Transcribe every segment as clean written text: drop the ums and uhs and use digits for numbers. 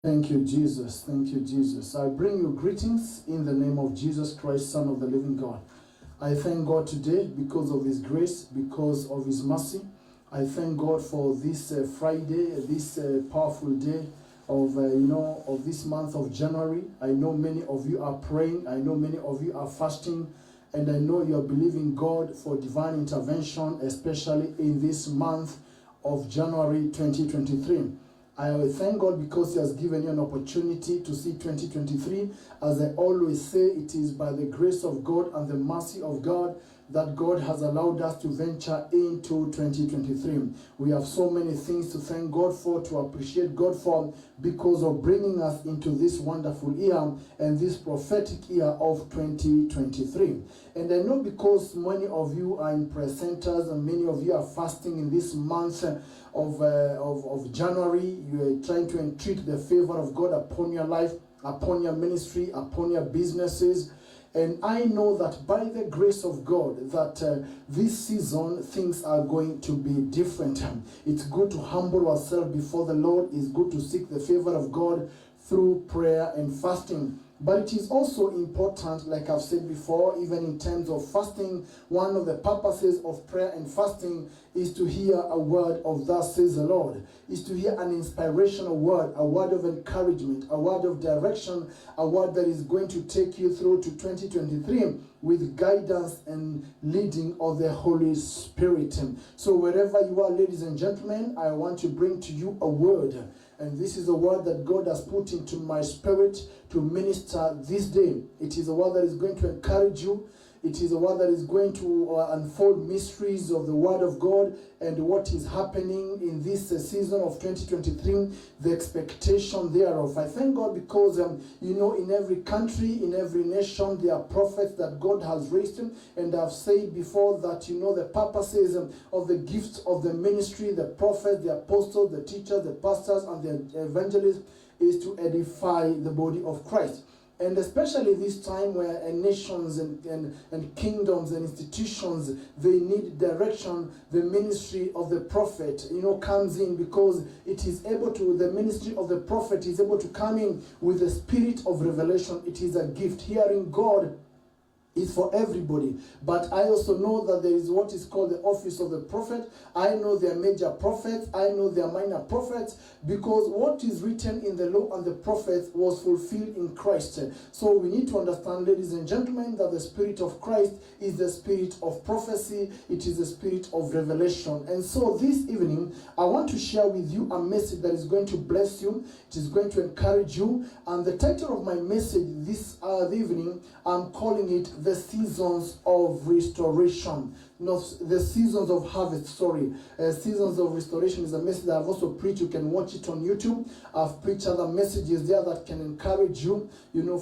Thank you, Jesus. Thank you, Jesus. I bring you greetings in the name of Jesus Christ, Son of the living God. I thank God today because of His grace, because of His mercy. I thank God for this Friday, this powerful day of this month of January. I know many of you are praying. I know many of you are fasting. And I know you are believing God for divine intervention, especially in this month of January 2023. I thank God because He has given you an opportunity to see 2023. As I always say, it is by the grace of God and the mercy of God that God has allowed us to venture into 2023. We have so many things to thank God for, to appreciate God for, because of bringing us into this wonderful year and this prophetic year of 2023. And I know because many of you are in prayer centers and many of you are fasting in this month of January, you are trying to entreat the favor of God upon your life, upon your ministry, upon your businesses. And I know that by the grace of God, that this season things are going to be different. It's good to humble ourselves before the Lord. It's good to seek the favor of God through prayer and fasting. But it is also important, like I've said before, even in terms of fasting, one of the purposes of prayer and fasting is to hear a word of thus says the Lord, is to hear an inspirational word, a word of encouragement, a word of direction, a word that is going to take you through to 2023 with guidance and leading of the Holy Spirit. So wherever you are, ladies and gentlemen, I want to bring to you a word. And this is a word that God has put into my spirit to minister this day. It is a word that is going to encourage you. It is a word that is going to unfold mysteries of the Word of God and what is happening in this season of 2023, the expectation thereof. I thank God because, in every country, in every nation, there are prophets that God has raised. And I've said before that, the purposes of the gifts of the ministry, the prophets, the apostles, the teachers, the pastors, and the evangelists is to edify the body of Christ. And especially this time where nations and kingdoms and institutions, they need direction, the ministry of the prophet, comes in, because it is able to, the ministry of the prophet is able to come in with the spirit of revelation. It is a gift. Hearing God is for everybody. But I also know that there is what is called the office of the prophet. I know there are major prophets. I know there are minor prophets, because what is written in the law and the prophets was fulfilled in Christ. So we need to understand, ladies and gentlemen, that the Spirit of Christ is the spirit of prophecy. It is the spirit of revelation. And so this evening, I want to share with you a message that is going to bless you. It is going to encourage you. And the title of my message this evening, I'm calling it The Seasons of Restoration. The Seasons of Harvest, Seasons of Restoration is a message that I've also preached. You can watch it on YouTube. I've preached other messages there that can encourage you.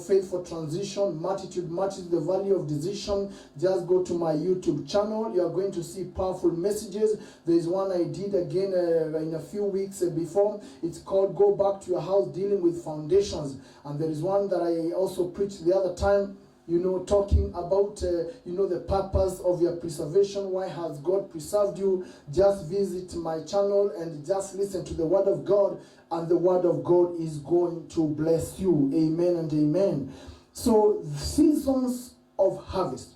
Faith for Transition, Multitude, the Value of Decision. Just go to my YouTube channel. You are going to see powerful messages. There is one I did again in a few weeks before. It's called Go Back to Your House, Dealing with Foundations. And there is one that I also preached the other time, talking about, the purpose of your preservation. Why has God preserved you? Just visit my channel and just listen to the Word of God, and the Word of God is going to bless you. Amen and amen. So, seasons of harvest.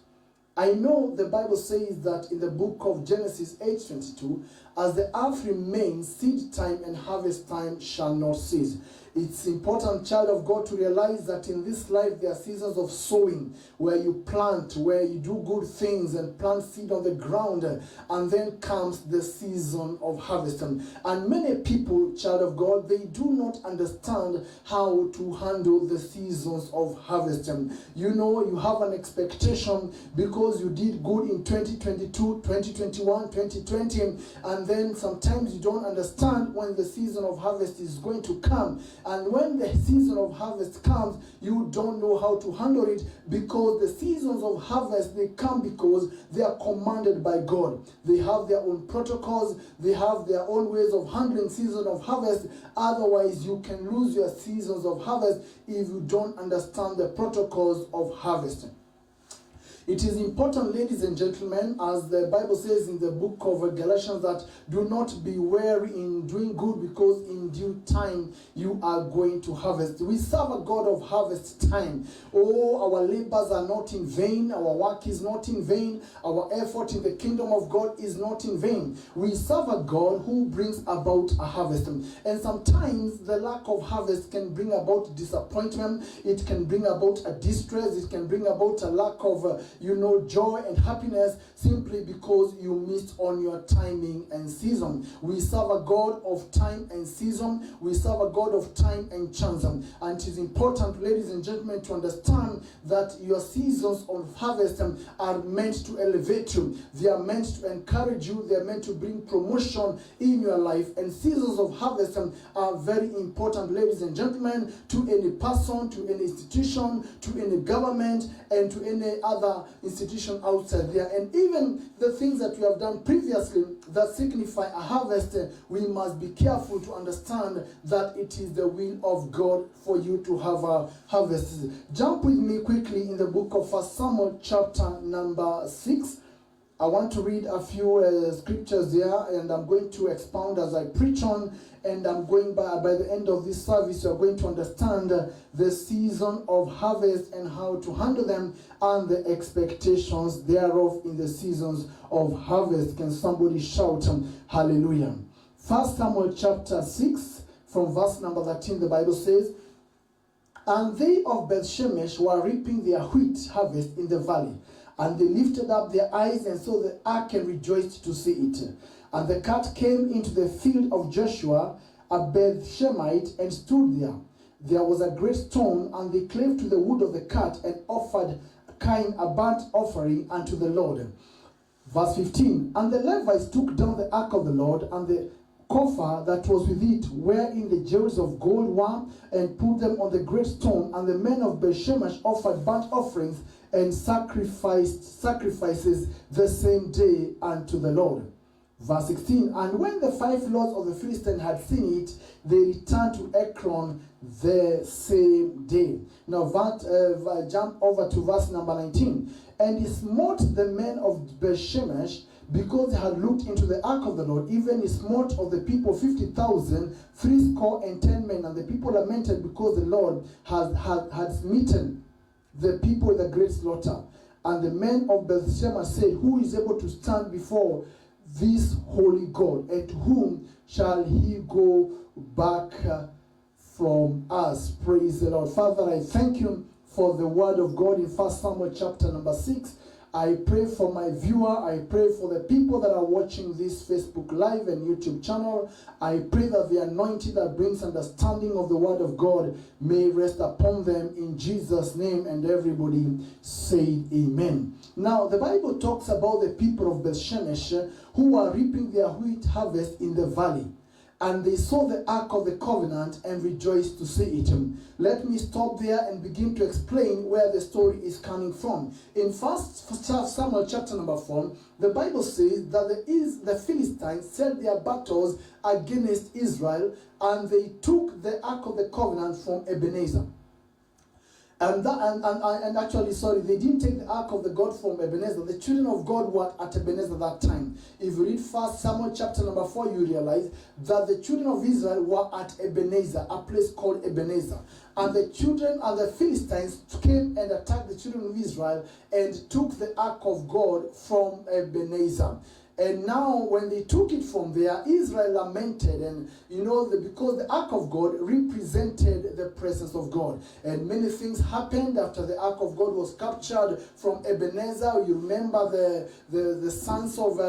I know the Bible says that in the book of Genesis 8:22, as the earth remains, seed time and harvest time shall not cease. It's important, child of God, to realize that in this life there are seasons of sowing, where you plant, where you do good things and plant seed on the ground, and then comes the season of harvest. And many people, child of God, they do not understand how to handle the seasons of harvest. You have an expectation because you did good in 2022, 2021, 2020, and then sometimes you don't understand when the season of harvest is going to come. And when the season of harvest comes, you don't know how to handle it, because the seasons of harvest, they come because they are commanded by God. They have their own protocols. They have their own ways of handling season of harvest. Otherwise, you can lose your seasons of harvest if you don't understand the protocols of harvesting. It is important, ladies and gentlemen, as the Bible says in the book of Galatians, that do not be weary in doing good, because in due time you are going to harvest. We serve a God of harvest time. Oh, our labors are not in vain. Our work is not in vain. Our effort in the kingdom of God is not in vain. We serve a God who brings about a harvest. And sometimes the lack of harvest can bring about disappointment. It can bring about a distress. It can bring about a lack of joy and happiness, simply because you missed on your timing and season. We serve a God of time and season. We serve a God of time and chance. And it is important, ladies and gentlemen, to understand that your seasons of harvest are meant to elevate you. They are meant to encourage you. They are meant to bring promotion in your life. And seasons of harvest are very important, ladies and gentlemen, to any person, to any institution, to any government, and to any other institution outside there. And even the things that we have done previously that signify a harvest, we must be careful to understand that it is the will of God for you to have a harvest. Jump with me quickly in the book of 1 Samuel chapter number 6. I want to read a few scriptures there, and I'm going to expound as I preach on, and I'm going by the end of this service, you're going to understand the season of harvest and how to handle them and the expectations thereof in the seasons of harvest. Can somebody shout hallelujah? 1 Samuel chapter 6 from verse number 13, the Bible says, "And they of Bethshemesh were reaping their wheat harvest in the valley. And they lifted up their eyes and saw the ark and rejoiced to see it. And the cart came into the field of Joshua, a Bethshemite, and stood there. There was a great stone, and they clave to the wood of the cart and offered Cain a burnt offering unto the Lord." Verse 15, "And the Levites took down the ark of the Lord and the coffer that was with it, wherein the jewels of gold were, and put them on the great stone. And the men of Bethshemesh offered burnt offerings and sacrifices the same day unto the Lord." Verse 16, "And when the 5 lords of the Philistines had seen it, they returned to Ekron the same day." Now jump over to verse number 19. "And he smote the men of Bethshemesh, because they had looked into the ark of the Lord, even he smote of the people 50,000, 70 men. And the people lamented, because the Lord had smitten the people with a great slaughter. And the men of Bethshemesh said, Who is able to stand before this holy God? And to whom shall he go back from us?" Praise the Lord. Father, I thank you for the word of God in 1 Samuel chapter number 6. I pray for my viewer. I pray for the people that are watching this Facebook Live and YouTube channel. I pray that the anointing that brings understanding of the word of God may rest upon them in Jesus' name. And everybody say amen. Now, the Bible talks about the people of Bethshemesh who are reaping their wheat harvest in the valley. And they saw the ark of the covenant and rejoiced to see it. Let me stop there and begin to explain where the story is coming from. In 1 Samuel chapter number 4, the Bible says that the Philistines set their battles against Israel, and they took the ark of the covenant from Ebenezer. And actually, they didn't take the ark of the God from Ebenezer. The children of God were at Ebenezer that time. If you read 1 Samuel chapter number 4, you realize that the children of Israel were at Ebenezer, a place called Ebenezer. And the children and the Philistines came and attacked the children of Israel and took the ark of God from Ebenezer. And now when they took it from there, Israel lamented, and because the ark of God represented the presence of God. And many things happened after the ark of God was captured from Ebenezer. You remember the sons of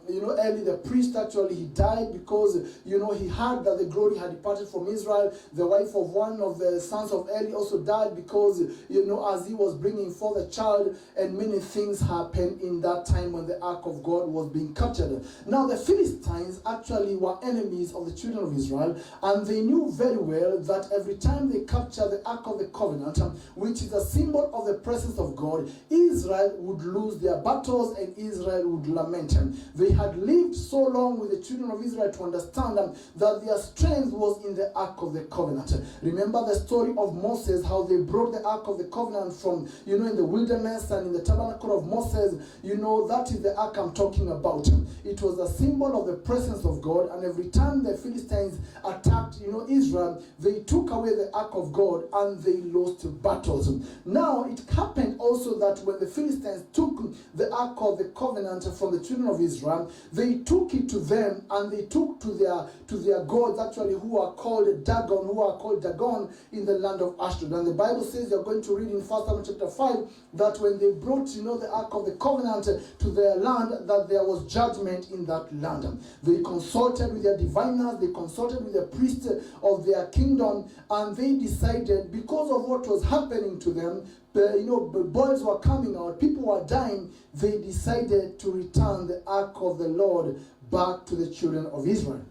Eli the priest, actually he died because he heard that the glory had departed from Israel. The wife of one of the sons of Eli also died because as he was bringing forth a child. And many things happened in that time when the ark of God was being been captured. Now the Philistines actually were enemies of the children of Israel, and they knew very well that every time they capture the Ark of the Covenant, which is a symbol of the presence of God, Israel would lose their battles and Israel would lament. They had lived so long with the children of Israel to understand that their strength was in the Ark of the Covenant. Remember the story of Moses, how they brought the Ark of the Covenant from, in the wilderness and in the tabernacle of Moses. That is the Ark I'm talking about. It was a symbol of the presence of God, and every time the Philistines attacked, Israel, they took away the Ark of God and they lost battles. Now, it happened also that when the Philistines took the Ark of the Covenant from the children of Israel, they took it to them and they took to their gods, actually, who are called Dagon in the land of Ashdod. And the Bible says, you're going to read in 1 Samuel chapter 5, that when they brought, the Ark of the Covenant to their land, that there was judgment in that land. They consulted with their diviners, they consulted with the priests of their kingdom, and they decided, because of what was happening to them, boys were coming out, people were dying, they decided to return the Ark of the Lord back to the children of Israel.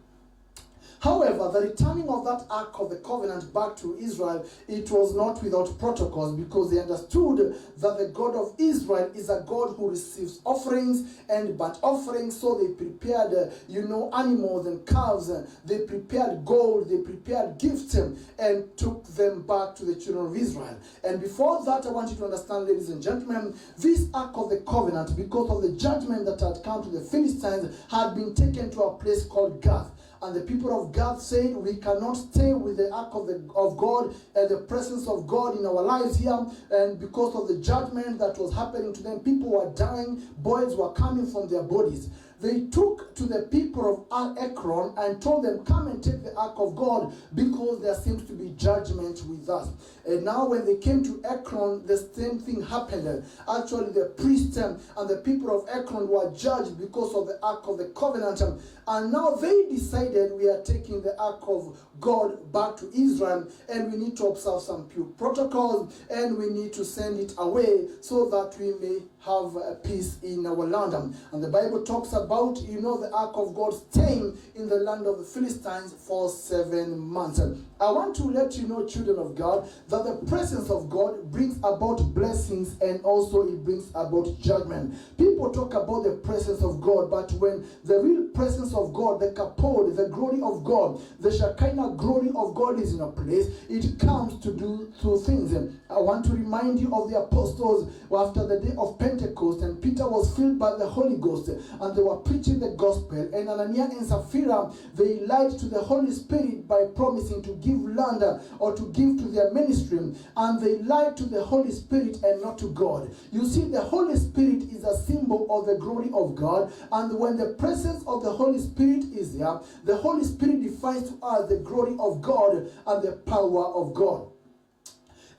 However, the returning of that Ark of the Covenant back to Israel, it was not without protocols, because they understood that the God of Israel is a God who receives offerings and burnt offerings. So they prepared, animals and calves. They prepared gold. They prepared gifts and took them back to the children of Israel. And before that, I want you to understand, ladies and gentlemen, this Ark of the Covenant, because of the judgment that had come to the Philistines, had been taken to a place called Gath. And the people of God said, we cannot stay with the Ark of God and the presence of God in our lives here. And because of the judgment that was happening to them, people were dying, boys were coming from their bodies. They took to the people of Ekron and told them, come and take the Ark of God, because there seems to be judgment with us. And now when they came to Ekron, the same thing happened. Actually, the priests and the people of Ekron were judged because of the Ark of the Covenant. And now they decided, we are taking the Ark of God back to Israel, and we need to observe some protocols, and we need to send it away so that we may have peace in our land. And the Bible talks about, the Ark of God staying in the land of the Philistines for 7 months. I want to let you know, children of God, that the presence of God brings about blessings, and also it brings about judgment. People talk about the presence of God, but when the real presence of God, the kapod, the glory of God, the Shekinah glory of God is in a place, it comes to do two things. I want to remind you of the apostles after the day of Pentecost, and Peter was filled by the Holy Ghost, and they were preaching the gospel. And Ananias and Sapphira, they lied to the Holy Spirit by promising to give land or to give to their ministry, and they lied to the Holy Spirit and not to God. You see, the Holy Spirit is a symbol of the glory of God, and when the presence of the Holy Spirit is there, the Holy Spirit defines to us the glory of God and the power of God.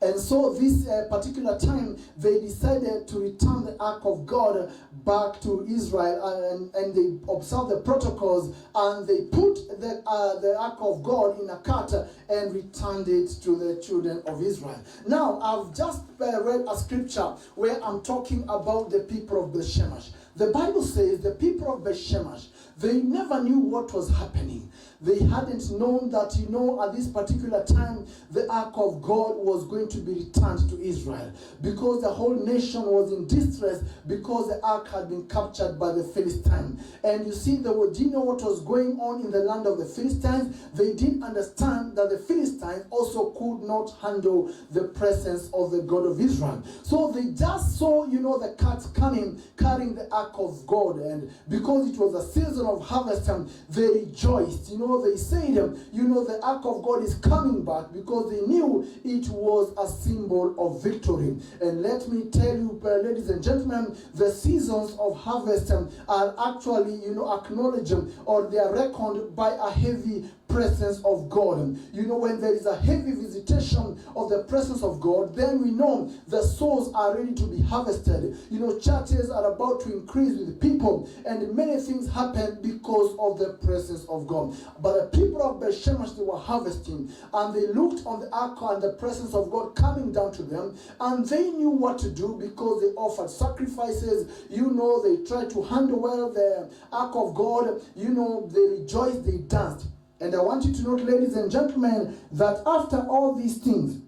And so this particular time, they decided to return the Ark of God back to Israel, and they observed the protocols, and they put the Ark of God in a cart and returned it to the children of Israel. Now, I've just read a scripture where I'm talking about the people of Beth-Shemesh. The Bible says the people of Beth-Shemesh, they never knew what was happening. They hadn't known that, at this particular time, the Ark of God was going to be returned to Israel, because the whole nation was in distress because the Ark had been captured by the Philistines. And you see, do you know what was going on in the land of the Philistines? They didn't understand that the Philistines also could not handle the presence of the God of Israel. So they just saw, the carts coming, carrying the Ark of God. And because it was a season of harvest, they rejoiced. They said, the Ark of God is coming back, because they knew it was a symbol of victory. And let me tell you, ladies and gentlemen, the seasons of harvest are actually, acknowledged, or they are reckoned by a heavy presence of God. You know, when there is a heavy visitation of the presence of God, then we know the souls are ready to be harvested. You know, churches are about to increase with people, and many things happen because of the presence of God. But the people of Bethshemesh, they were harvesting, and they looked on the ark and the presence of God coming down to them, and they knew what to do because they offered sacrifices. You know, they tried to handle well the ark of God. You know, they rejoiced, they danced. And I want you to note, ladies and gentlemen, that after all these things,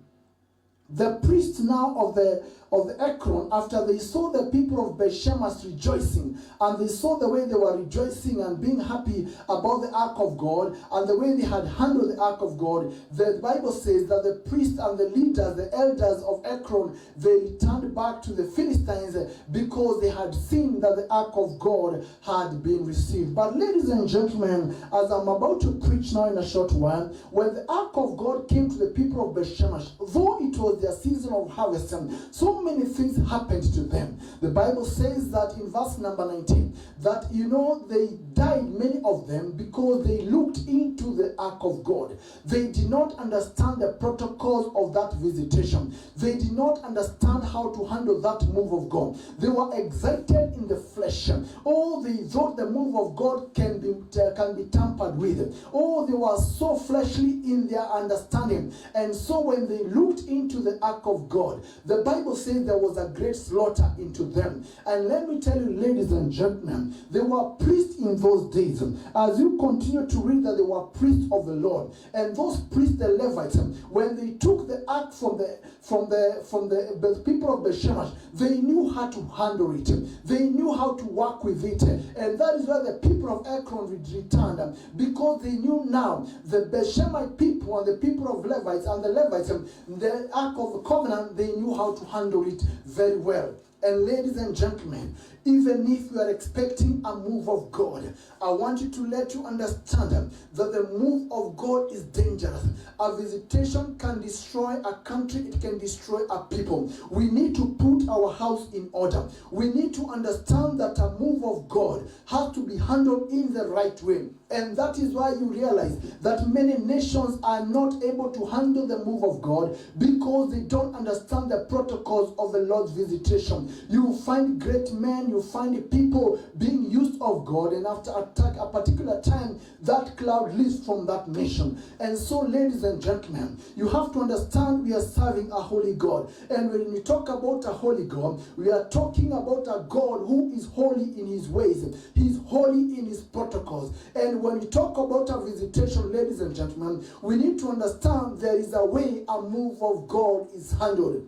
the priest now of the Ekron, after they saw the people of Bethshemesh rejoicing, and they saw the way they were rejoicing and being happy about the ark of God, and the way they had handled the ark of God, the Bible says that the priest and the leaders, the elders of Ekron, they returned back to the Philistines because they had seen that the ark of God had been received. But ladies and gentlemen, as I'm about to preach now in a short while, when the ark of God came to the people of Bethshemesh, though it was their season of harvest, so many things happened to them. The Bible says that in verse number 19, that, you know, they died, many of them, because they looked into the ark of God. They did not understand the protocols of that visitation. They did not understand how to handle that move of God. They were excited in the flesh. Oh, they thought the move of God can be tampered with. Oh, they were so fleshly in their understanding. And so when they looked into the ark of God, the Bible says there was a great slaughter into them. And let me tell you, ladies and gentlemen, there were priests in those days. As you continue to read that, there were priests of the Lord. And those priests, the Levites, when they took the ark from the people of Bethshemesh, they knew how to handle it. They knew how to work with it. And that is why the people of Ekron returned, because they knew now the Bethshemite people and the people of Levites and the Levites, the ark of the covenant, they knew how to handle it very well. And ladies and gentlemen, even if you are expecting a move of God, I want you to let you understand that the move of God is dangerous. A visitation can destroy a country, it can destroy a people. We need to put our house in order. We need to understand that a move of God has to be handled in the right way. And that is why you realize that many nations are not able to handle the move of God because they don't understand the protocols of the Lord's visitation. You find great men, you find people being used of God, and after a particular time, that cloud leaves from that nation. And so, ladies and gentlemen, you have to understand we are serving a holy God. And when we talk about a holy God, we are talking about a God who is holy in his ways. He's holy in his protocols. And when we talk about a visitation, ladies and gentlemen, we need to understand there is a way a move of God is handled.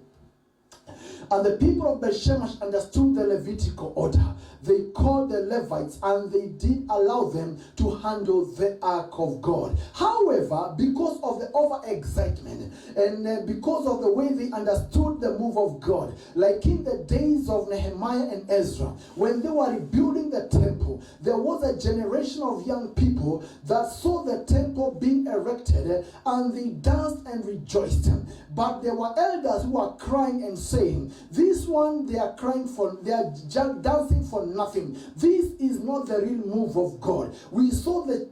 And the people of Bethshemesh understood the Levitical order. They called the Levites and they did allow them to handle the ark of God. However, because of the over-excitement and because of the way they understood the move of God, like in the days of Nehemiah and Ezra, when they were rebuilding the temple, there was a generation of young people that saw the temple being erected and they danced and rejoiced. But there were elders who were crying and saying, this one they are crying for, they are dancing for nothing. This is not the real move of God. We saw the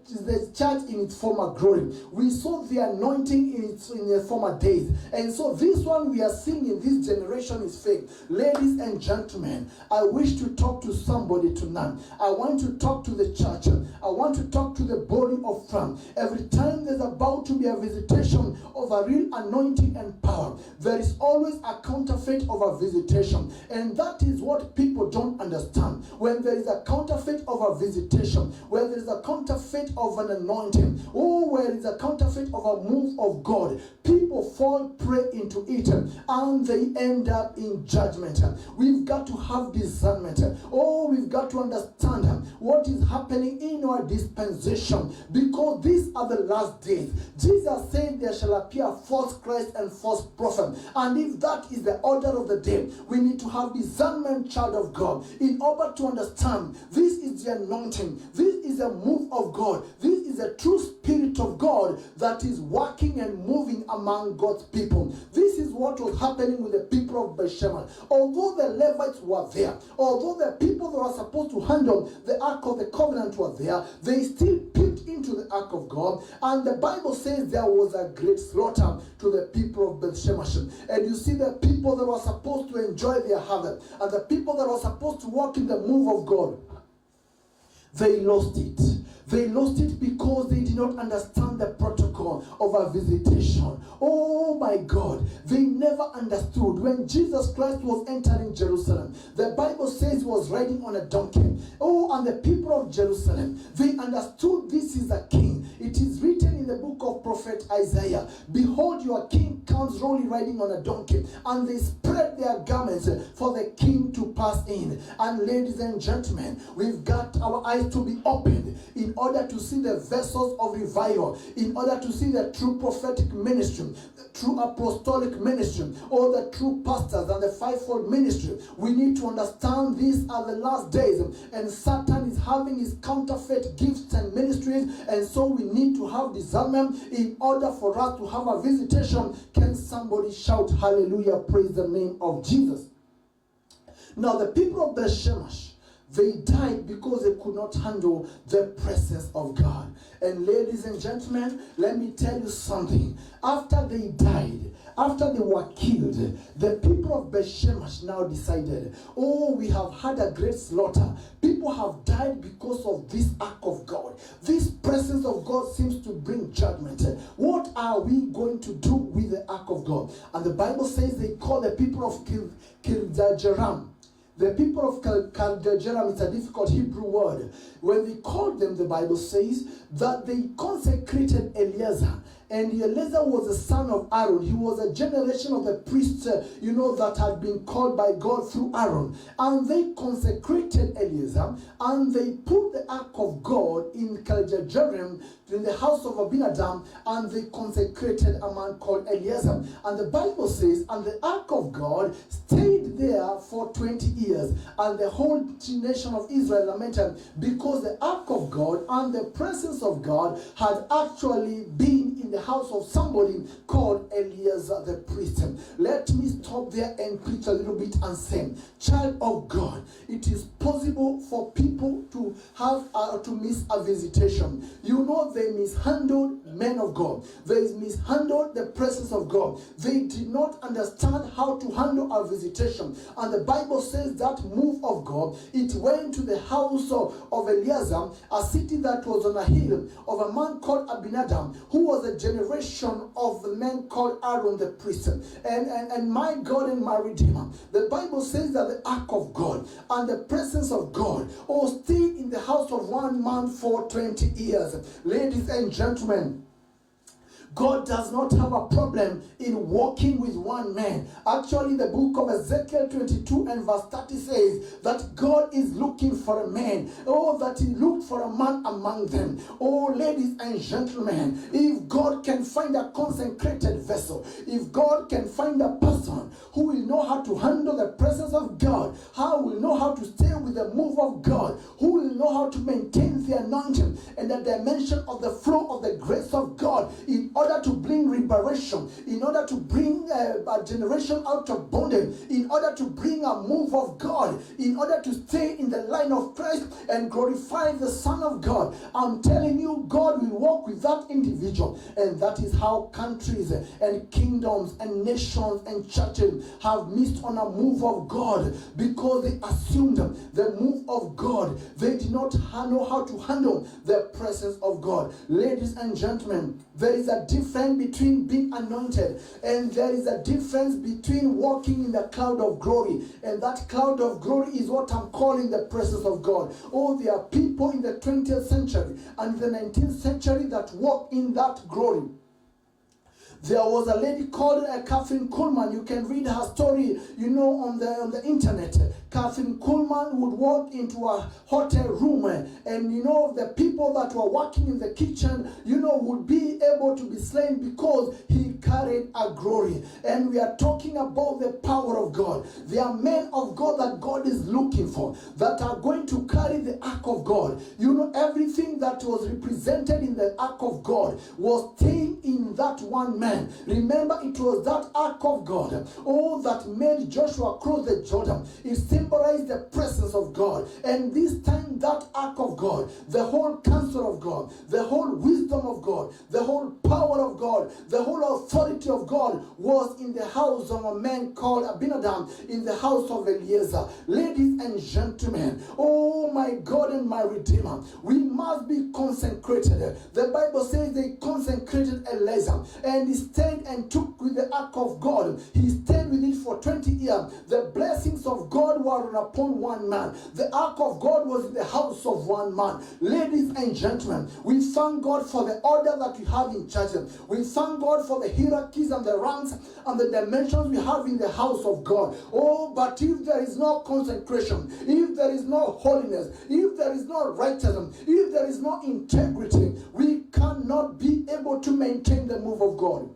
church in its former glory. We saw the anointing in the former days. And so this one we are seeing in this generation is fake. Ladies and gentlemen, I wish to talk to somebody tonight. I want to talk to the church. I want to talk to the body of Christ. Every time there's about to be a visitation of a real anointing and power, there is always a counterfeit of a visitation. And that is what people don't understand. When there is a counterfeit of a visitation, where there is a counterfeit of an anointing, or where there is a counterfeit of a move of God, people fall prey into it and they end up in judgment. We've got to have discernment. Oh, we've got to understand what is happening in our dispensation, because these are the last days. Jesus said there shall appear false Christ and false prophet. And if that is the order of the day, we need to have discernment, child of God, in order to understand this is the anointing, this is a move of God, this is a true spirit of God that is working and moving among God's people. This is what was happening with the people of Bethshemesh. Although the Levites were there, although the people that were supposed to handle the Ark of the Covenant were there, they still picked put into the ark of God, and the Bible says there was a great slaughter to the people of Beth-Shemesh. And you see the people that were supposed to enjoy their harvest, and the people that were supposed to walk in the move of God, they lost it. They lost it because they did not understand the protocol of a visitation. Oh my God, they never understood. When Jesus Christ was entering Jerusalem, the Bible says he was riding on a donkey. Oh, and the people of Jerusalem, they understood this is a king. It is written in the book of prophet Isaiah, behold, your king comes rolling riding on a donkey. And they spread their garments for the king to pass in. And ladies and gentlemen, we've got our eyes to be opened in order to see the vessels of revival, in order to see the true prophetic ministry, the true apostolic ministry, or the true pastors and the fivefold ministry. We need to understand these are the last days, and Satan is having his counterfeit gifts and ministries, and so we need to have discernment in order for us to have a visitation. Can somebody shout hallelujah, praise the name of Jesus? Now the people of Beth-Shemesh, they died because they could not handle the presence of God. And ladies and gentlemen, let me tell you something. After they died, after they were killed, the people of Beth-Shemesh now decided, oh, we have had a great slaughter. People have died because of this ark of God. This presence of God seems to bring judgment. What are we going to do with the ark of God? And the Bible says they call the people of Kirjath-jearim. The people of Kirjath-jearim, it's a difficult Hebrew word. When they called them, the Bible says that they consecrated Eleazar. And Eleazar was the son of Aaron. He was a generation of the priests, that had been called by God through Aaron. And they consecrated Eleazar, and they put the ark of God in Kirjath-jearim, in the house of Abinadab, and they consecrated a man called Eleazar. And the Bible says, and the ark of God stayed there for 20 years. And the whole nation of Israel lamented because the ark of God and the presence of God had actually been in the house of somebody called Eleazar the priest. Let me stop there and preach a little bit and say, child of God, it is possible for people to have to miss a visitation. They mishandled men of God. They mishandled the presence of God. They did not understand how to handle a visitation. And the Bible says that move of God, it went to the house of Eleazar, a city that was on a hill, of a man called Abinadab, who was a generation of the man called Aaron the priest. And my God and my Redeemer, the Bible says that the ark of God and the presence of God stayed in the house of one man for 20 years. Ladies and gentlemen, God does not have a problem in walking with one man. Actually, the book of Ezekiel 22 and verse 30 says that God is looking for a man. Oh, that he looked for a man among them. Oh, ladies and gentlemen, if God can find a consecrated vessel, if God can find a person who will know how to handle the presence of God, who will know how to stay with the move of God, who will know how to maintain the anointing and the dimension of the flow of the grace of God, in order to bring liberation, in order to bring a generation out of bondage, in order to bring a move of God, in order to stay in the line of Christ and glorify the Son of God. I'm telling you, God will walk with that individual. And that is how countries and kingdoms and nations and churches have missed on a move of God, because they assumed the move of God. They did not know how to handle the presence of God. Ladies and gentlemen, there is a difference between being anointed, and there is a difference between walking in the cloud of glory. And that cloud of glory is what I'm calling the presence of God. Oh, there are people in the 20th century and the 19th century that walk in that glory. There was a lady called Kathryn Kuhlman. You can read her story, on the internet. Kathryn Kuhlman would walk into a hotel room, and the people that were working in the kitchen, would be able to be slain because he carried a glory. And we are talking about the power of God. There are men of God that God is looking for, that are going to carry the ark of God. Everything that was represented in the ark of God was staying in that one man. time. Remember, it was that ark of God, that made Joshua cross the Jordan. It symbolized the presence of God. And this time, that ark of God, the whole counsel of God, the whole wisdom of God, the whole power of God, the whole authority of God was in the house of a man called Abinadab, in the house of Eliezer. Ladies and gentlemen, oh my God and my Redeemer, we must be consecrated. The Bible says they consecrated Eliezer, and he stayed and took with the ark of God. He stayed with it for 20 years. The blessings of God were upon one man. The ark of God was in the house of one man. Ladies and gentlemen, we thank God for the order that we have in church. We thank God for the hierarchies and the ranks and the dimensions we have in the house of God. Oh, but if there is no consecration, if there is no holiness, if there is no righteousness, if there is no integrity, we cannot be able to maintain the move of God.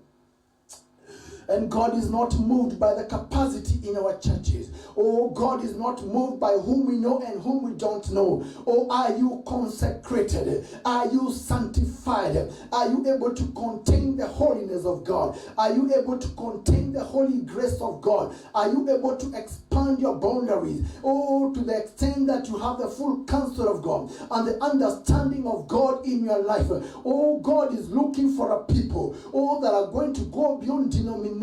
And God is not moved by the capacity in our churches. Oh, God is not moved by whom we know and whom we don't know. Oh, are you consecrated? Are you sanctified? Are you able to contain the holiness of God? Are you able to contain the holy grace of God? Are you able to expand your boundaries? Oh, to the extent that you have the full counsel of God and the understanding of God in your life. Oh, God is looking for a people, oh, that are going to go beyond denomination.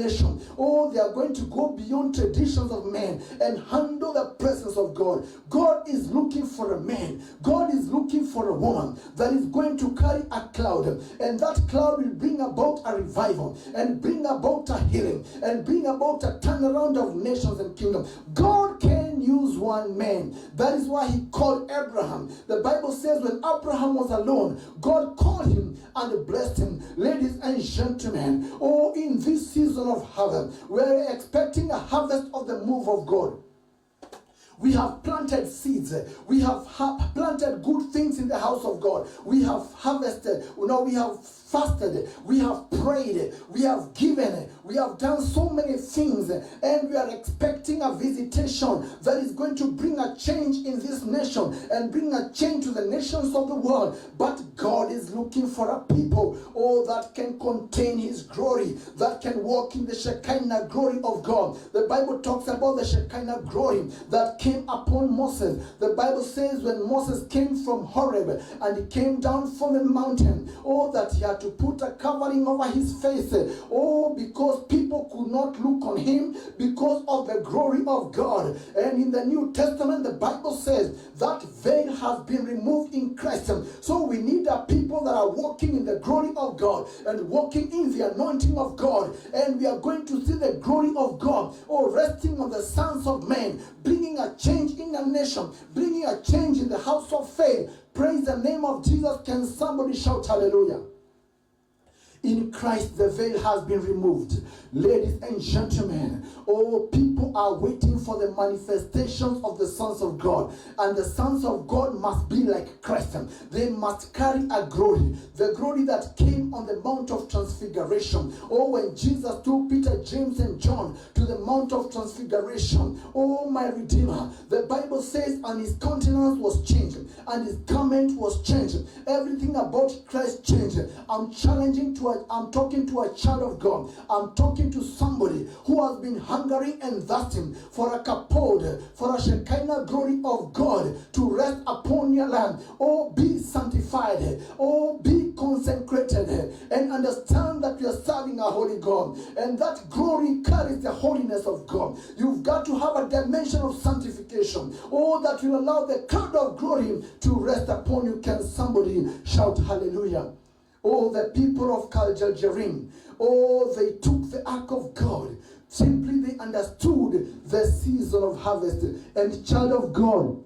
Oh, they are going to go beyond traditions of men and handle the presence of God. God is looking for a man. God is looking for a woman that is going to carry a cloud, and that cloud will bring about a revival and bring about a healing and bring about a turnaround of nations and kingdoms. God can use one man. That is why he called Abraham. The Bible says when Abraham was alone, God called him and blessed him. Ladies and gentlemen, oh, in this season of harvest, we're expecting a harvest of the move of God. We have planted seeds. We have planted good things in the house of God. We have harvested. We have fasted. We have prayed. We have given. We have done so many things. And we are expecting a visitation that is going to bring a change in this nation and bring a change to the nations of the world. But God is looking for a people, oh, that can contain his glory, that can walk in the Shekinah glory of God. The Bible talks about the Shekinah glory that came upon Moses. The Bible says when Moses came from Horeb and he came down from the mountain, oh, that he had to put a covering over his face, oh, because people could not look on him because of the glory of God. And in the New Testament, the Bible says that veil has been removed in Christ. So we need a people that are walking in the glory of God and walking in the anointing of God. And we are going to see the glory of God, oh, resting on the sons of men, bringing a change in a nation, bringing a change in the house of faith. Praise the name of Jesus. Can somebody shout hallelujah? In Christ, the veil has been removed. Ladies and gentlemen, oh, people are waiting for the manifestations of the sons of God. And the sons of God must be like Christ. They must carry a glory. The glory that came on the Mount of Transfiguration. Oh, when Jesus took Peter, James, and John to the Mount of Transfiguration. Oh, my Redeemer. The Bible says, and his countenance was changed. And his garment was changed. Everything about Christ changed. I'm talking to a child of God. I'm talking to somebody who has been hungering and thirsting for a kapod, for a Shekinah glory of God to rest upon your land. Oh, be sanctified. Oh, be consecrated. And understand that you are serving a holy God. And that glory carries the holiness of God. You've got to have a dimension of sanctification. Oh, that will allow the cloud of glory to rest upon you. Can somebody shout hallelujah? Oh, the people of Kaljajarim, oh, they took the ark of God. Simply they understood the season of harvest. And child of God,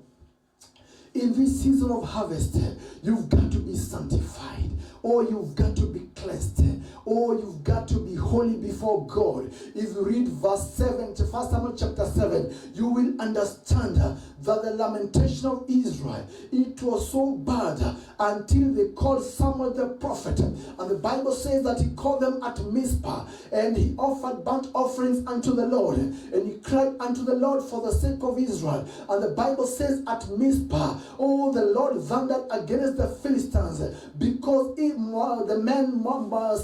in this season of harvest, you've got to be sanctified. Oh, you've got to be cleansed. Oh, you've got to be holy before God. If you read verse 7, 1 Samuel chapter 7, you will understand that the lamentation of Israel, it was so bad until they called Samuel the prophet. And the Bible says that he called them at Mizpah, and he offered burnt offerings unto the Lord, and he cried unto the Lord for the sake of Israel. And the Bible says at Mizpah, oh, the Lord thundered against the Philistines, because the man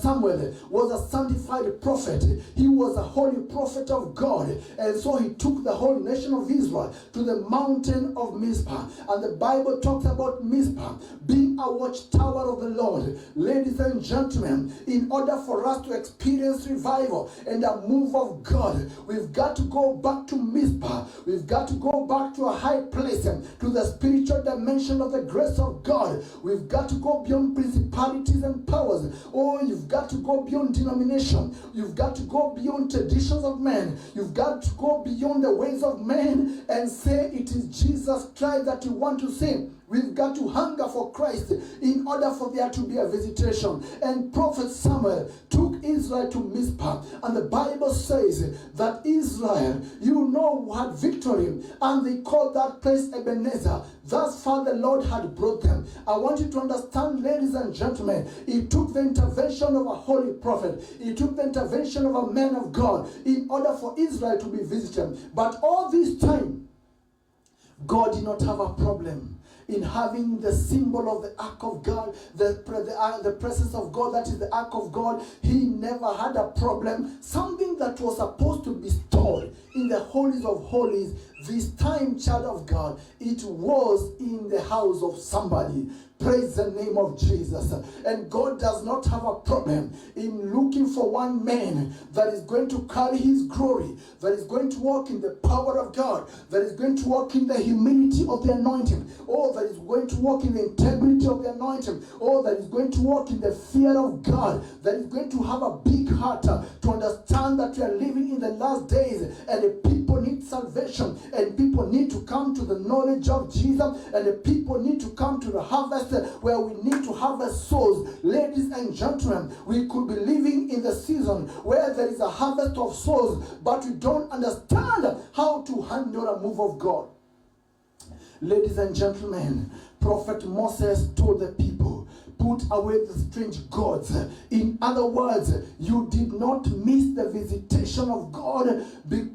Samuel Samuel was a sanctified prophet. He was a holy prophet of God. And so he took the whole nation of Israel to the mountain of Mizpah. And the Bible talks about Mizpah being a watchtower of the Lord. Ladies and gentlemen, in order for us to experience revival and a move of God, we've got to go back to Mizpah. We've got to go back to a high place, to the spiritual dimension of the grace of God. We've got to go beyond principalities and powers. Oh, you've got to go beyond denomination. You've got to go beyond traditions of men. You've got to go beyond the ways of men and say it is Jesus Christ that you want to see. We've got to hunger for Christ in order for there to be a visitation. And Prophet Samuel took Israel to Mizpah. And the Bible says that Israel, had victory. And they called that place Ebenezer. Thus far the Lord had brought them. I want you to understand, ladies and gentlemen, it took the intervention of a holy prophet. It took the intervention of a man of God in order for Israel to be visited. But all this time, God did not have a problem in having the symbol of the ark of God, the presence of God, that is the ark of God. He never had a problem. Something that was supposed to be stored in the holies of holies, this time, child of God, it was in the house of somebody. Praise the name of Jesus. And God does not have a problem in looking for one man that is going to carry his glory, that is going to walk in the power of God, that is going to walk in the humility of the anointing, or that is going to walk in the integrity of the anointing, or that is going to walk in the fear of God, that is going to have a big heart to understand that we are living in the last days and the people need salvation, and people need to come to the knowledge of Jesus, and the people need to come to the harvest where we need to harvest souls. Ladies and gentlemen, we could be living in the season where there is a harvest of souls, but we don't understand how to handle a move of God. Ladies and gentlemen, Prophet Moses told the people, put away the strange gods. In other words, you did not miss the visitation of God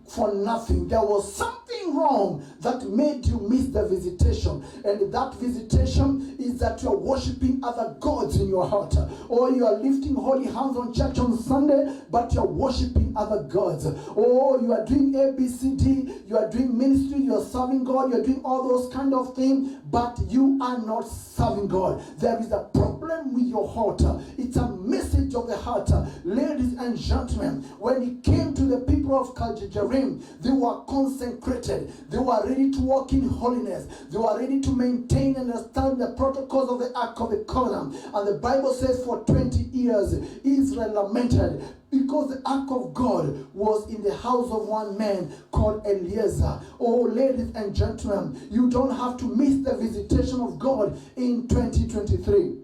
for nothing. There was something wrong that made you miss the visitation. And that visitation is that you are worshiping other gods in your heart. Or you are lifting holy hands on church on Sunday, but you are worshiping other gods. Or you are doing ABCD, you are doing ministry, you are serving God, you are doing all those kind of things, but you are not serving God. There is a problem with your heart. It's a message of the heart. Ladies and gentlemen, when it came to the people of Kirjath-Jearim, they were consecrated. They were ready to walk in holiness. They were ready to maintain and understand the protocols of the Ark of the Covenant. And the Bible says for 20 years, Israel lamented because the ark of God was in the house of one man called Eliezer. Oh, ladies and gentlemen, you don't have to miss the visitation of God in 2023.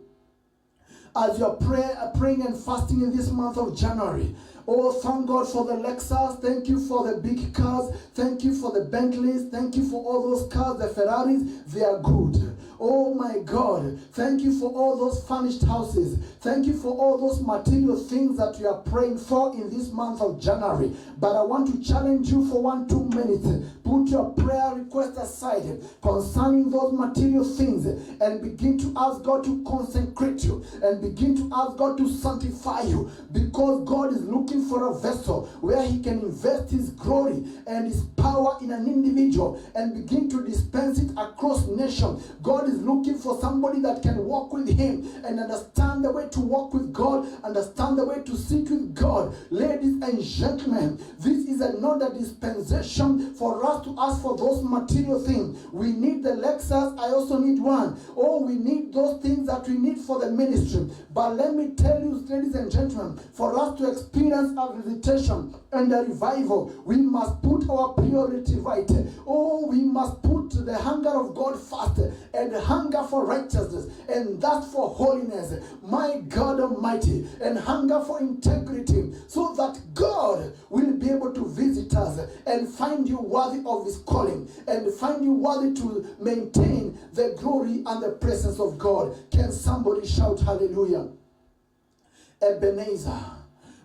As you're praying and fasting in this month of January, oh, thank God for the Lexus. Thank you for the big cars. Thank you for the Bentleys. Thank you for all those cars, the Ferraris. They are good. Oh my God, thank you for all those furnished houses. Thank you for all those material things that you are praying for in this month of January. But I want to challenge you for 1-2 minutes. Put your prayer request aside concerning those material things and begin to ask God to consecrate you and begin to ask God to sanctify you, because God is looking for a vessel where he can invest his glory and his power in an individual and begin to dispense it across nations. God is looking for somebody that can walk with him and understand the way to walk with God, understand the way to sit with God. Ladies and gentlemen, this is another dispensation for us to ask for those material things. We need the Lexus. I also need one. Oh, we need those things that we need for the ministry. But let me tell you, ladies and gentlemen, for us to experience a visitation and a revival, we must put our priority right. Oh, we must put the hunger of God first, and the hunger for righteousness, and that for holiness, my God Almighty, and hunger for integrity, so that God will be able to visit us and find you worthy of his calling, and find you worthy to maintain the glory and the presence of God. Can somebody shout hallelujah? Ebenezer.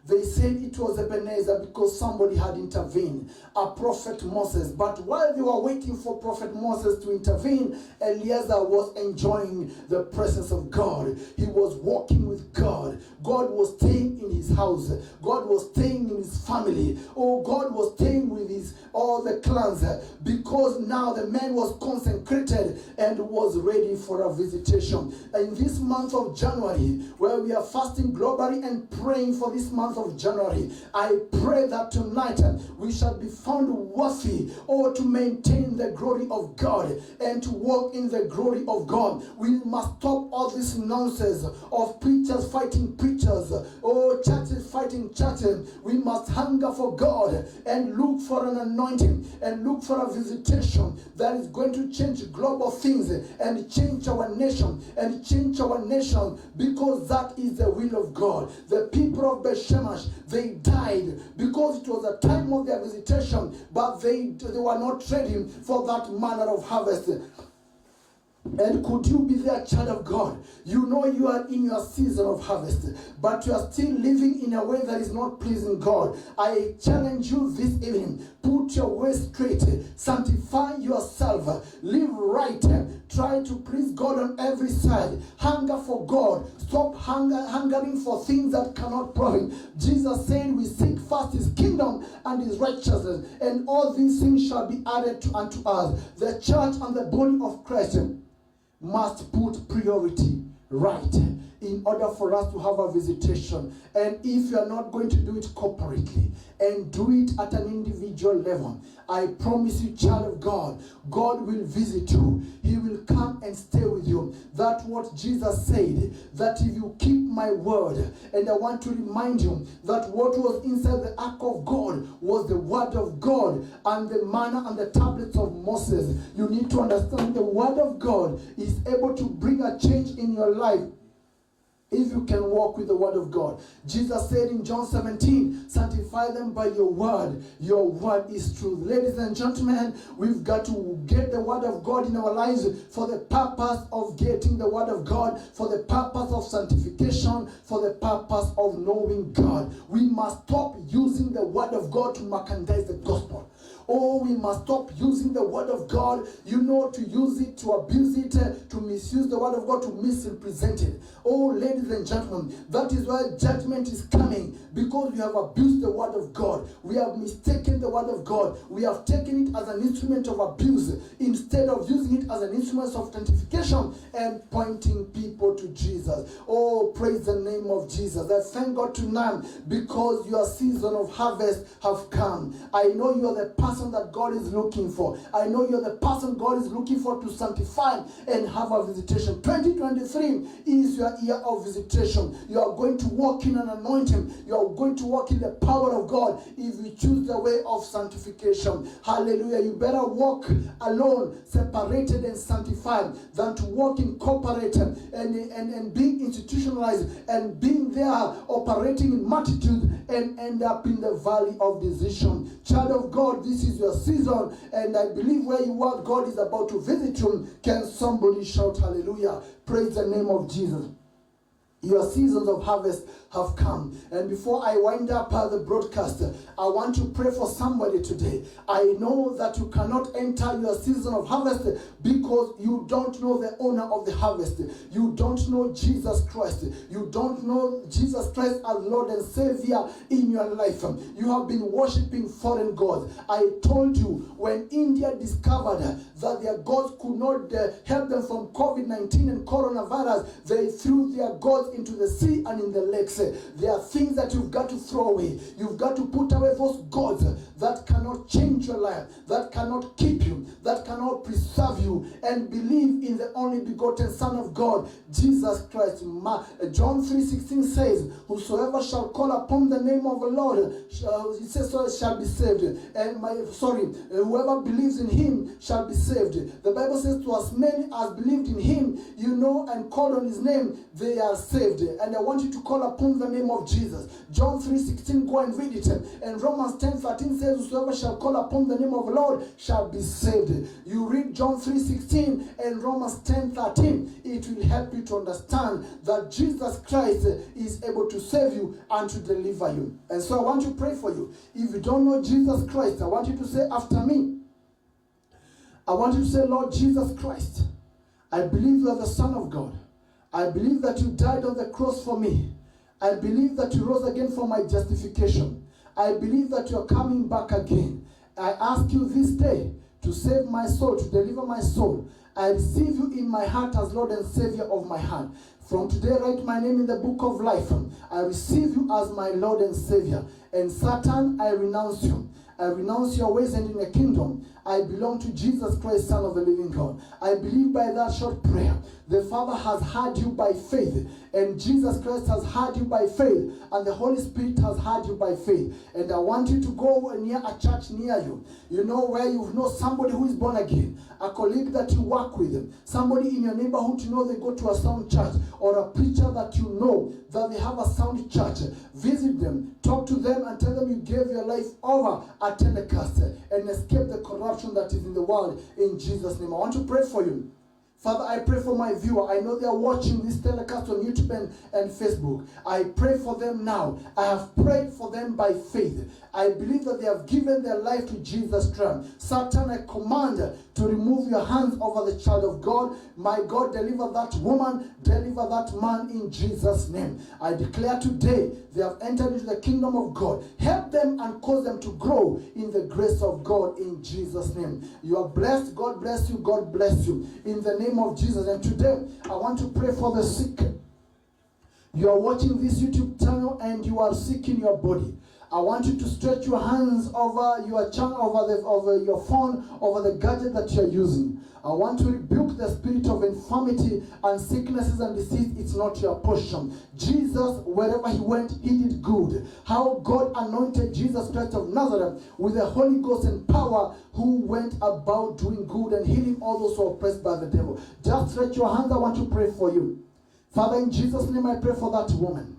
They said it was Ebenezer because somebody had intervened, a prophet Moses. But while they were waiting for prophet Moses to intervene, Eliezer was enjoying the presence of God. He was walking with God. God was staying in his house. God was staying in his family. Oh, God was staying with all the clans, because now the man was consecrated and was ready for a visitation. In this month of January, where we are fasting globally and praying for this month of January, I pray that tonight we shall be found worthy, to maintain the glory of God and to walk in the glory of God. We must stop all this nonsense of preachers fighting preachers, churches fighting churches. We must hunger for God and look for an anointing and look for a visitation that is going to change global things and change our nation because that is the will of God. The people of Beth-Shemesh, they died because it was a time of their visitation, but they were not ready for that manner of harvest. And could you be there, child of God? You know you are in your season of harvest, but you are still living in a way that is not pleasing God. I challenge you this evening. Put your way straight. Sanctify yourself. Live right. Try to please God on every side. Hunger for God. Stop hungering for things that cannot profit. Jesus said we seek first his kingdom and his righteousness, and all these things shall be added unto us. The church and the body of Christ must put priority right in order for us to have a visitation. And if you are not going to do it corporately and do it at an individual level, I promise you, child of God, God will visit you. He will come and stay with you. That's what Jesus said, that if you keep my word, and I want to remind you that what was inside the ark of God was the word of God and the manna and the tablets of Moses. You need to understand the word of God is able to bring a change in your life if you can walk with the word of God. Jesus said in John 17, sanctify them by your word. Your word is truth. Ladies and gentlemen, we've got to get the word of God in our lives for the purpose of getting the word of God, for the purpose of sanctification, for the purpose of knowing God. We must stop using the word of God to merchandise the gospel. We must stop using the word of God, to use it, to abuse it, to misuse the word of God, to misrepresent it. Ladies and gentlemen, that is why judgment is coming, because we have abused the word of God. We have mistaken the word of God. We have taken it as an instrument of abuse instead of using it as an instrument of sanctification and pointing people to Jesus. Praise the name of Jesus. I thank God tonight because your season of harvest have come. I know you are the person that God is looking for. I know you're the person God is looking for to sanctify and have a visitation. 2023 is your year of visitation. You are going to walk in an anointing. You are going to walk in the power of God if you choose the way of sanctification. Hallelujah. You better walk alone, separated and sanctified, than to walk incorporated and being institutionalized and being there operating in multitude and end up in the valley of decision. Child of God, this is your season, and I believe where you are, God is about to visit you. Can somebody shout hallelujah? Praise the name of Jesus. Your seasons of harvest have come. And before I wind up the broadcast, I want to pray for somebody today. I know that you cannot enter your season of harvest because you don't know the owner of the harvest. You don't know Jesus Christ. You don't know Jesus Christ as Lord and Savior in your life. You have been worshiping foreign gods. I told you when India discovered that their gods could not help them from COVID-19 and coronavirus, they threw their gods into the sea and in the lakes. There are things that you've got to throw away. You've got to put away those gods that cannot change your life, that cannot keep you, that cannot preserve you, and believe in the only begotten Son of God, Jesus Christ. John 3:16 says, whosoever shall call upon the name of the Lord, it says so shall be saved. And whoever believes in him shall be saved. The Bible says to as many as believed in him, and called on his name, they are saved. And I want you to call upon the name of Jesus. John 3:16, go and read it. And Romans 10:13 says, whosoever shall call upon the name of the Lord shall be saved. You read John 3:16, 13 and Romans 10:13, it will help you to understand that Jesus Christ is able to save you and to deliver you. And so I want to pray for you. If you don't know Jesus Christ, I want you to say after me. I want you to say, Lord Jesus Christ, I believe you are the Son of God. I believe that you died on the cross for me. I believe that you rose again for my justification. I believe that you are coming back again. I ask you this day to save my soul, to deliver my soul. I receive you in my heart as Lord and Savior of my heart. From today, write my name in the book of life. I receive you as my Lord and Savior. And Satan, I renounce you. I renounce your ways and in the kingdom. I belong to Jesus Christ, Son of the living God. I believe by that short prayer, the Father has heard you by faith, and Jesus Christ has heard you by faith, and the Holy Spirit has heard you by faith. And I want you to go near a church near you. You know, where you know somebody who is born again, a colleague that you work with, somebody in your neighborhood you know they go to a sound church, or a preacher that you know that they have a sound church. Visit them, talk to them, and tell them you gave your life over at Pentecost and escape the corruption that is in the world in Jesus' name. I want to pray for you. Father, I pray for my viewer. I know they are watching this telecast on YouTube and Facebook. I pray for them now. I have prayed for them by faith. I believe that they have given their life to Jesus Christ. Satan, I command to remove your hands over the child of God. My God, deliver that woman, deliver that man in Jesus' name. I declare today they have entered into the kingdom of God. Help them and cause them to grow in the grace of God in Jesus' name. You are blessed. God bless you. God bless you. In the name of Jesus. And today, I want to pray for the sick. You are watching this YouTube channel and you are sick in your body. I want you to stretch your hands over your channel, over your phone, over the gadget that you are using. I want to rebuke the spirit of infirmity and sicknesses and disease. It's not your portion. Jesus, wherever he went, he did good. How God anointed Jesus Christ of Nazareth with the Holy Ghost and power, who went about doing good and healing all those who are oppressed by the devil. Just stretch your hands. I want to pray for you. Father, in Jesus' name, I pray for that woman.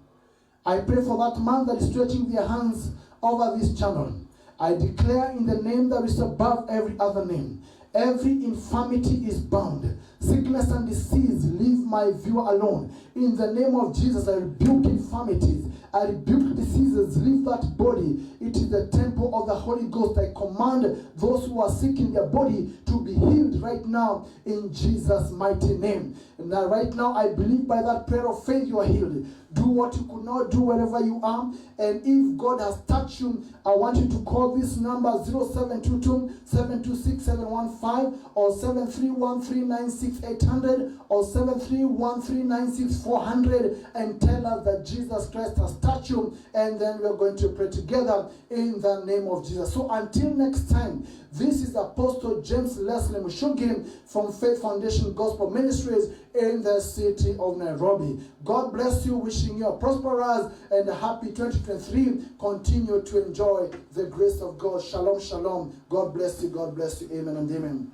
I pray for that man that is stretching their hands over this channel. I declare in the name that is above every other name, every infirmity is bound. Sickness and disease, leave my viewer alone. In the name of Jesus, I rebuke infirmities. I rebuke diseases. Leave that body. It is the temple of the Holy Ghost. I command those who are sick in their body to be healed right now in Jesus' mighty name. And now, right now, I believe by that prayer of faith you are healed. Do what you could not do wherever you are. And if God has touched you, I want you to call this number 0722-726-715 or 731396-800 or 731396-400 and tell us that Jesus Christ has touched you, and then we are going to pray together in the name of Jesus. So until next time, this is Apostle James Leslie Mushugi from Faith Foundation Gospel Ministries in the city of Nairobi. God bless you, wishing you a prosperous and a happy 2023. Continue to enjoy the grace of God. Shalom, shalom. God bless you. God bless you. Amen and amen.